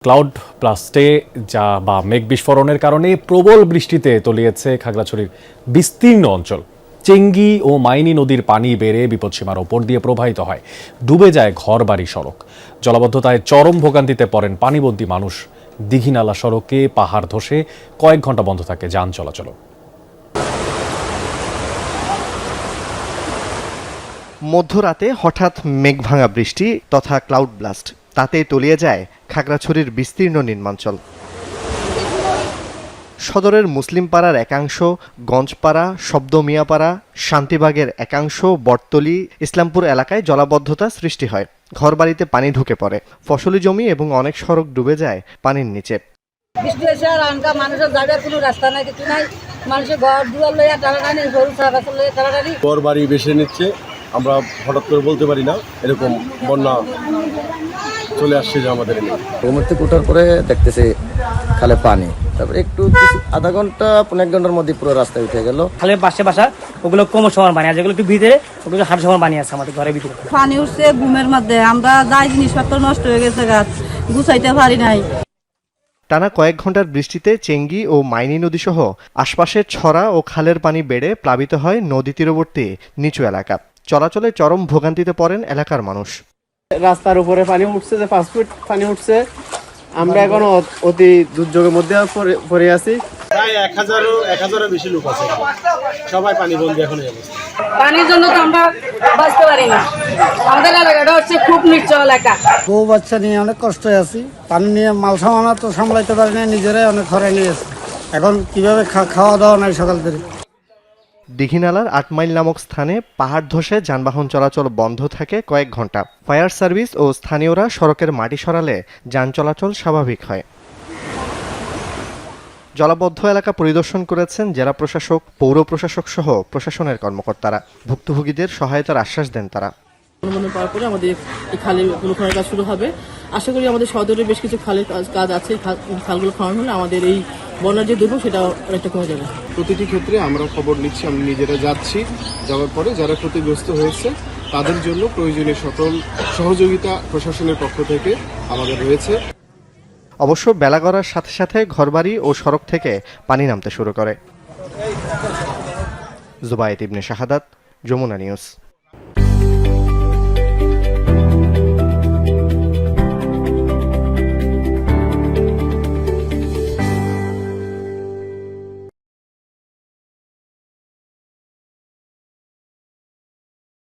Cloud ব্লাস্টে বা মেঘ বিস্ফোরণের কারণে প্রবল বৃষ্টিতে তলিয়েছে খাগড়াছড়ির বিস্তীর্ণ অঞ্চল। চেঙ্গি ও মাইনী নদীর পানি বেড়ে বিপদসীমার ওপর দিয়ে প্রবাহিত হয়, ডুবে যায় ঘরবাড়ি, সড়ক। জলাবদ্ধতায় চরম ভোগান্তিতে পড়েন পানিবন্দী মানুষ। দীঘিনালা সড়কে পাহাড় ধসে কয়েক ঘন্টা বন্ধ থাকে যান চলাচল। মধ্যরাতে হঠাৎ মেঘভাঙা বৃষ্টি তথা ক্লাউড ব্লাস্ট, তাতে তলিয়ে যায় খাগড়াছড়ির বিস্তীর্ণ নিম্নাঞ্চল। সদরের মুসলিমপাড়ার একাংশ, গঞ্জপাড়া, শব্দমিয়াপাড়া, শান্তিবাগের একাংশ, বটতলী, ইসলামপুর এলাকায় জলাবদ্ধতা সৃষ্টি হয়। ঘরবাড়িতে পানি ঢুকে পড়ে, ফসলি জমি এবং অনেক সড়ক ডুবে যায় পানির নিচে। বৃষ্টি এসে আর মানুষের যাবার কোনো রাস্তা নাই, কিছু নাই। মানুষের ঘর দুয়ার লইয়া টানাটানি, গরু ছাগল লইয়া টানাটানি। ঘর বাড়ি বেশি নিচ্ছে, আমরা হঠাৎ করে বলতে পারি না, এরকম বন্যা চলে আসছে যে আমাদের ঘুমের থেকে ওঠার পরে দেখতেছে খালে পানি, তারপরে একটু আধা ঘন্টা 1 ঘন্টার মধ্যে পুরো রাস্তায় উঠে গেল। খালের পাশে বাসা, ওগুলো কম সমান পানি আছে, যেগুলো একটু ভিতরে, ওগুলো হাঁটু সমান পানি আছে আমাদের ঘরের ভিতরে। পানি উঠছে ঘুমের মধ্যে, আমরা যাই জিনিসপত্র নষ্ট হয়ে গেছে, গাছ গুছাইতে পারি নাই। টানা কয়েক ঘন্টার বৃষ্টিতে চেঙ্গি ও মাইনী নদী সহ আশপাশের ছড়া ও খালের পানি বেড়ে প্লাবিত হয় নদী তীরবর্তী নিচু এলাকা। চলাচলে চরম ভোগান্তিতে পড়েন এলাকার মানুষ। রাস্তার উপরে পানি উঠছে, যে 5 ফুট পানি উঠছে। আমরা এখন অতি দুর্যোগের মধ্যে পড়ে আছি। প্রায় 1000-এর বেশি লোক আছে, সবাই পানি বন্দি এখন। পানির জন্য তো আমরা বাঁচতে পারি না। আমাদের এলাকাটা হচ্ছে খুব নিচু এলাকা। বউ বাচ্চা নিয়ে অনেক কষ্ট আছি, পানি নিয়ে মাল সামানা তো সামলাইতে পারি না, নিজেরাই অনেক হয়রানি নিয়েছে। এখন কিভাবে খাওয়া দাওয়া নাই সকাল থেকে। দীঘিনালার 8 মাইল নামক স্থানে পাহাড় ধসে যানবাহন চলাচল বন্ধ থাকে কয়েক ঘন্টা। ফায়ার সার্ভিস ও স্থানীয়রা সড়কের মাটি সরালে যান চলাচল স্বাভাবিক হয়। জলাবদ্ধ এলাকা পরিদর্শন করেছেন জেলা প্রশাসক, পৌর প্রশাসক সহ প্রশাসনের কর্মকর্তারা। ভুক্তভোগীদের সহায়তার আশ্বাস দেন তারা। অনুমোদন পাওয়ার পরে আমাদের এই খালগুলো খননের কাজ শুরু হবে। আশা করি আমাদের সদরে বেশ কিছু খালের কাজ আছে, খালগুলো খনন হলে আমাদের এই বন্যার যে দুর্ভোগ সেটা অনেকটা কমে যাবে। প্রতিটি ক্ষেত্রে আমরা খবর নিচ্ছি, আমরা নিজেরা যাচ্ছি। যাওয়ার পরে যারা ক্ষতিগ্রস্ত হয়েছে তাদের জন্য প্রয়োজনীয় সকল সহযোগিতা প্রশাসনের পক্ষ থেকে আমাদের রয়েছে। অবশ্য বেলা গড়ার সাথে সাথে ঘরবাড়ি ও সড়ক থেকে পানি নামতে শুরু করে। জুবায়েত ইবনে শাহাদাত, যমুনা নিউজ।